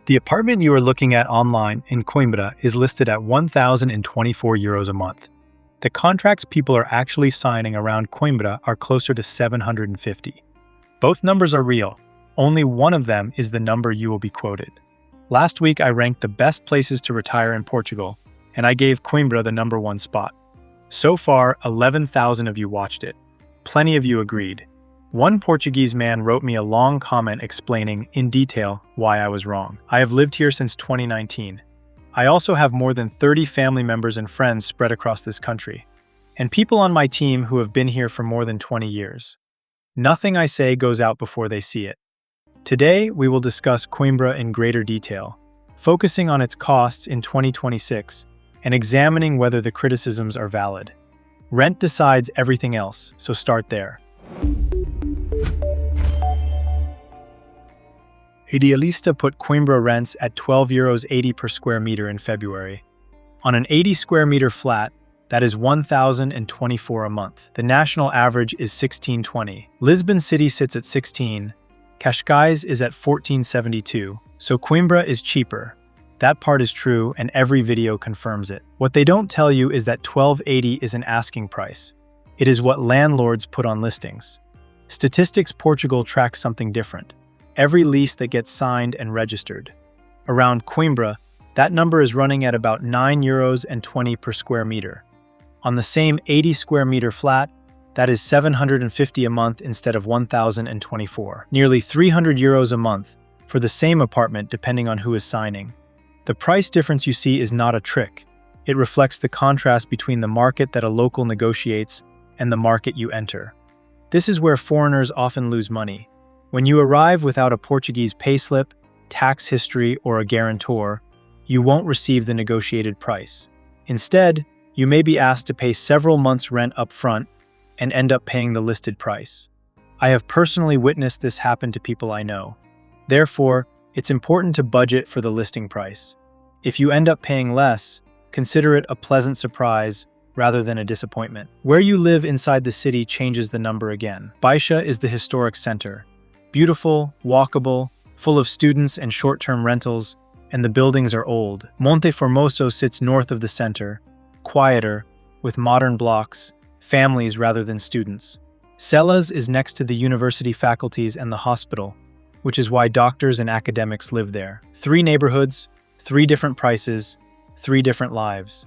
The apartment you are looking at online in Coimbra is listed at €1,024 a month. The contracts people are actually signing around Coimbra are closer to 750. Both numbers are real. Only one of them is the number you will be quoted. Last week I ranked the best places to retire in Portugal, and I gave Coimbra the #1 spot. So far, 11,000 of you watched it. Plenty of you agreed. One Portuguese man wrote me a long comment explaining, in detail, why I was wrong. I have lived here since 2019. I also have more than 30 family members and friends spread across this country, and people on my team who have been here for more than 20 years. Nothing I say goes out before they see it. Today, we will discuss Coimbra in greater detail, focusing on its costs in 2026 and examining whether the criticisms are valid. Rent decides everything else, so start there. Idealista put Coimbra rents at €12.80 per square meter in February. On an 80 square meter flat, that is €1,024 a month. The national average is €16.20. Lisbon City sits at €16. Cascais is at €14.72, so Coimbra is cheaper. That part is true, and every video confirms it. What they don't tell you is that €12.80 is an asking price. It is what landlords put on listings. Statistics Portugal tracks something different. Every lease that gets signed and registered. Around Coimbra, that number is running at about €9.20 per square meter. On the same 80 square meter flat, that is €750 a month instead of €1,024. Nearly €300 a month for the same apartment depending on who is signing. The price difference you see is not a trick. It reflects the contrast between the market that a local negotiates and the market you enter. This is where foreigners often lose money. When you arrive without a Portuguese payslip, tax history, or a guarantor, you won't receive the negotiated price. Instead, you may be asked to pay several months' rent up front and end up paying the listed price. I have personally witnessed this happen to people I know. Therefore, it's important to budget for the listing price. If you end up paying less, consider it a pleasant surprise rather than a disappointment. Where you live inside the city changes the number again. Baixa is the historic center. Beautiful, walkable, full of students and short-term rentals, and the buildings are old. Monte Formoso sits north of the center, quieter, with modern blocks, families rather than students. Celas is next to the university faculties and the hospital, which is why doctors and academics live there. 3 neighborhoods, 3 different prices, 3 different lives.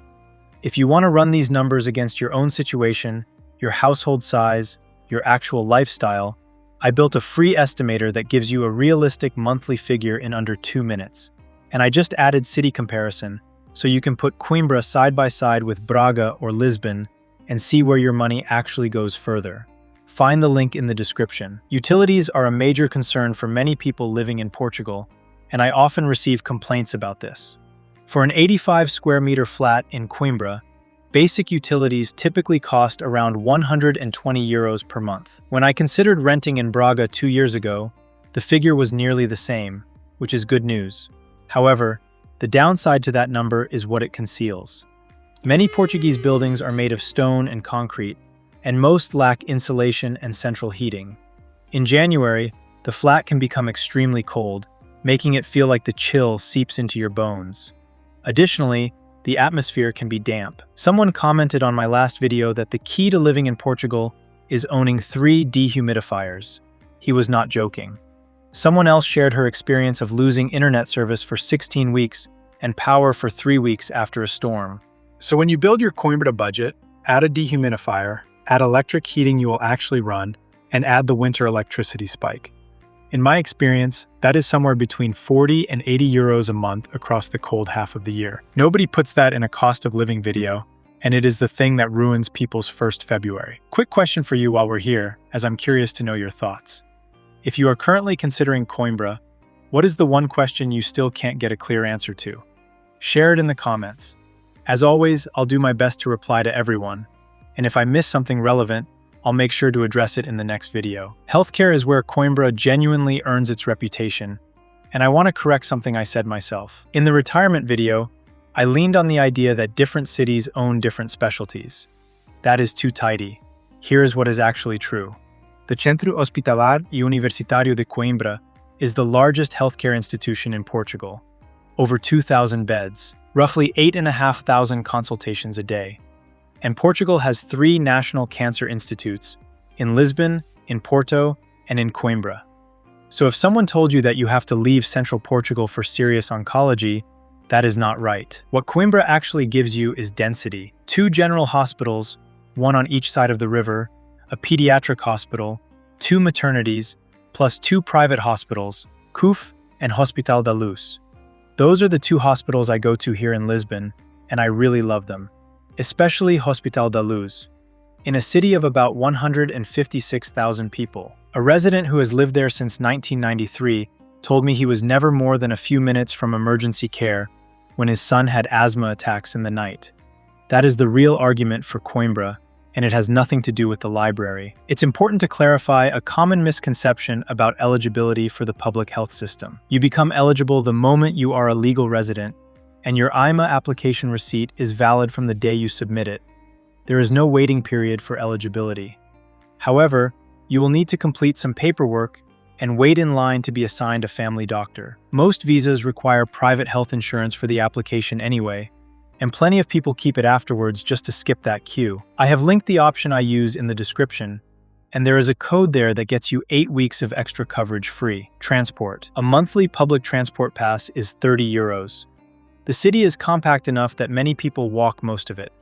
If you want to run these numbers against your own situation, your household size, your actual lifestyle, I built a free estimator that gives you a realistic monthly figure in under 2 minutes. And I just added city comparison, so you can put Coimbra side by side with Braga or Lisbon and see where your money actually goes further. Find the link in the description. Utilities are a major concern for many people living in Portugal, and I often receive complaints about this. For an 85 square meter flat in Coimbra, basic utilities typically cost around €120 per month. When I considered renting in Braga 2 years ago, the figure was nearly the same, which is good news. However, the downside to that number is what it conceals. Many Portuguese buildings are made of stone and concrete, and most lack insulation and central heating. In January, the flat can become extremely cold, making it feel like the chill seeps into your bones. Additionally, the atmosphere can be damp. Someone commented on my last video that the key to living in Portugal is owning 3 dehumidifiers. He was not joking. Someone else shared her experience of losing internet service for 16 weeks and power for 3 weeks after a storm. So when you build your Coimbra budget, add a dehumidifier, add electric heating you will actually run, and add the winter electricity spike. In my experience, that is somewhere between €40 and €80 a month across the cold half of the year. Nobody puts that in a cost of living video, and it is the thing that ruins people's first February. Quick question for you while we're here, as I'm curious to know your thoughts. If you are currently considering Coimbra, what is the one question you still can't get a clear answer to? Share it in the comments. As always, I'll do my best to reply to everyone, and if I miss something relevant, I'll make sure to address it in the next video. Healthcare is where Coimbra genuinely earns its reputation, and I want to correct something I said myself. In the retirement video, I leaned on the idea that different cities own different specialties. That is too tidy. Here is what is actually true. The Centro Hospitalar e Universitário de Coimbra is the largest healthcare institution in Portugal. over 2,000 beds, roughly 8,500 consultations a day. And Portugal has 3 national cancer institutes, in Lisbon, in Porto, and in Coimbra. So if someone told you that you have to leave central Portugal for serious oncology, that is not right. What Coimbra actually gives you is density. 2 general hospitals, one on each side of the river, a pediatric hospital, 2 maternities, plus 2 private hospitals, CUF and Hospital da Luz. Those are the 2 hospitals I go to here in Lisbon, and I really love them, especially Hospital da Luz. In a city of about 156,000 people, a resident who has lived there since 1993 told me he was never more than a few minutes from emergency care when his son had asthma attacks in the night. That is the real argument for Coimbra, and it has nothing to do with the library. It's important to clarify a common misconception about eligibility for the public health system. You become eligible the moment you are a legal resident, and your IMA application receipt is valid from the day you submit it. There is no waiting period for eligibility. However, you will need to complete some paperwork and wait in line to be assigned a family doctor. Most visas require private health insurance for the application anyway, and plenty of people keep it afterwards just to skip that queue. I have linked the option I use in the description, and there is a code there that gets you 8 weeks of extra coverage free. Transport. A monthly public transport pass is 30 euros. The city is compact enough that many people walk most of it.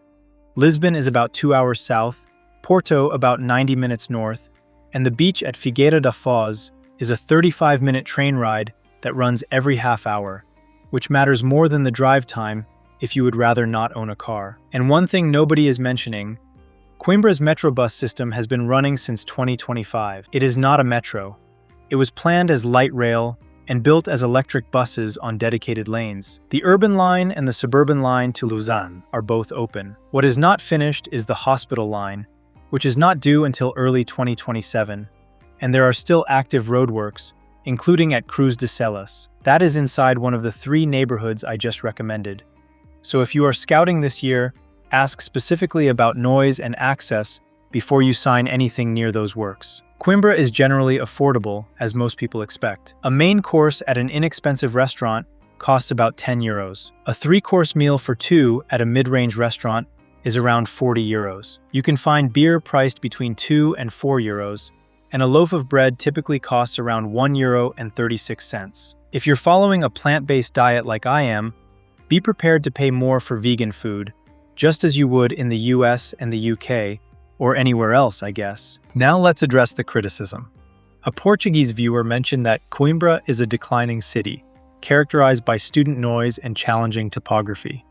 Lisbon is about 2 hours south, Porto about 90 minutes north, and the beach at Figueira da Foz is a 35-minute train ride that runs every half hour, which matters more than the drive time if you would rather not own a car. And one thing nobody is mentioning, Coimbra's Metrobus system has been running since 2025. It is not a metro. It was planned as light rail and built as electric buses on dedicated lanes. The urban line and the suburban line to Lausanne are both open. What is not finished is the hospital line, which is not due until early 2027, and there are still active roadworks, including at Cruz de Celas. That is inside one of the 3 neighborhoods I just recommended. So if you are scouting this year, ask specifically about noise and access before you sign anything near those works. Coimbra is generally affordable, as most people expect. A main course at an inexpensive restaurant costs about 10 euros. A 3-course meal for 2 at a mid-range restaurant is around 40 euros. You can find beer priced between 2 and 4 euros, and a loaf of bread typically costs around 1 euro and 36 cents. If you're following a plant-based diet like I am, be prepared to pay more for vegan food, just as you would in the US and the UK, or anywhere else, I guess. Now let's address the criticism. A Portuguese viewer mentioned that Coimbra is a declining city, characterized by student noise and challenging topography.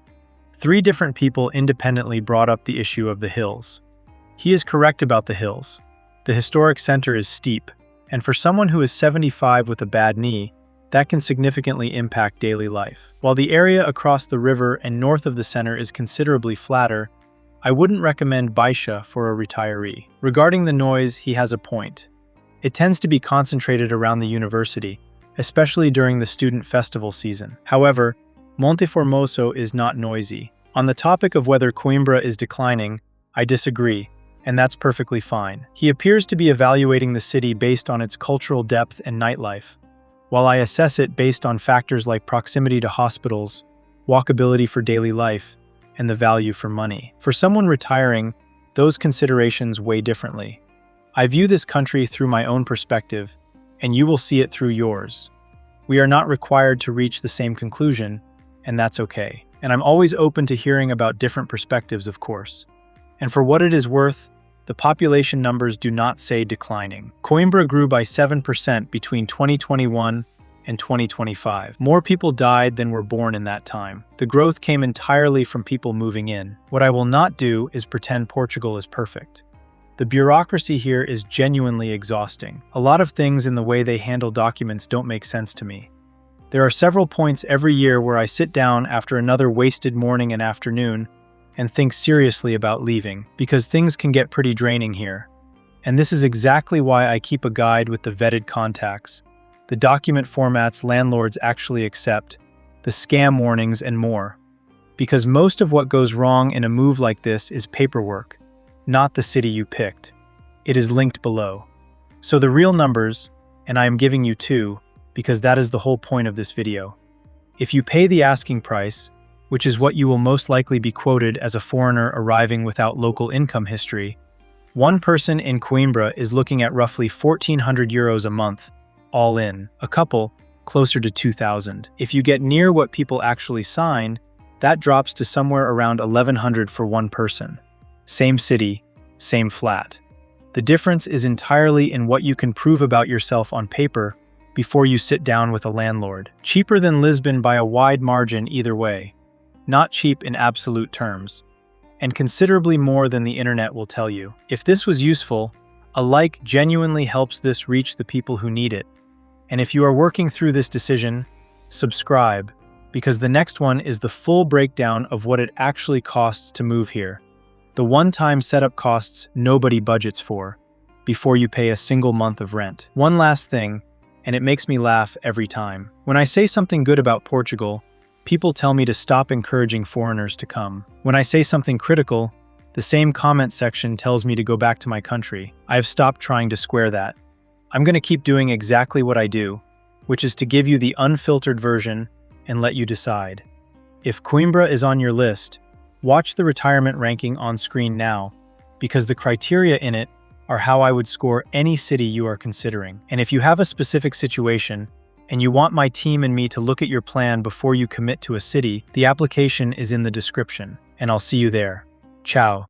3 different people independently brought up the issue of the hills. He is correct about the hills. The historic center is steep, and for someone who is 75 with a bad knee, that can significantly impact daily life. While the area across the river and north of the center is considerably flatter, I wouldn't recommend Baixa for a retiree. Regarding the noise, he has a point. It tends to be concentrated around the university, especially during the student festival season. However, Monte Formoso is not noisy. On the topic of whether Coimbra is declining, I disagree, and that's perfectly fine. He appears to be evaluating the city based on its cultural depth and nightlife, while I assess it based on factors like proximity to hospitals, walkability for daily life, and the value for money. For someone retiring, those considerations weigh differently. I view this country through my own perspective, and you will see it through yours. We are not required to reach the same conclusion, and that's okay. And I'm always open to hearing about different perspectives, of course. And for what it is worth, the population numbers do not say declining. Coimbra grew by 7% between 2021 and 2025. More people died than were born in that time. The growth came entirely from people moving in. What I will not do is pretend Portugal is perfect. The bureaucracy here is genuinely exhausting. A lot of things in the way they handle documents don't make sense to me. There are several points every year where I sit down after another wasted morning and afternoon and think seriously about leaving, because things can get pretty draining here. And this is exactly why I keep a guide with the vetted contacts, the document formats landlords actually accept, the scam warnings, and more. Because most of what goes wrong in a move like this is paperwork, not the city you picked. It is linked below. So the real numbers, and I am giving you 2, because that is the whole point of this video. If you pay the asking price, which is what you will most likely be quoted as a foreigner arriving without local income history, one person in Coimbra is looking at roughly €1,400 a month, all in. A couple, closer to 2,000. If you get near what people actually sign, that drops to somewhere around 1,100 for one person. Same city, same flat. The difference is entirely in what you can prove about yourself on paper before you sit down with a landlord. Cheaper than Lisbon by a wide margin either way. Not cheap in absolute terms, and considerably more than the internet will tell you. If this was useful, a like genuinely helps this reach the people who need it. And if you are working through this decision, subscribe, because the next one is the full breakdown of what it actually costs to move here. The one-time setup costs nobody budgets for, before you pay a single month of rent. One last thing, and it makes me laugh every time. When I say something good about Portugal, people tell me to stop encouraging foreigners to come. When I say something critical, the same comment section tells me to go back to my country. I have stopped trying to square that. I'm going to keep doing exactly what I do, which is to give you the unfiltered version and let you decide. If Coimbra is on your list, watch the retirement ranking on screen now, because the criteria in it are how I would score any city you are considering. And if you have a specific situation, and you want my team and me to look at your plan before you commit to a city, the application is in the description, and I'll see you there. Ciao.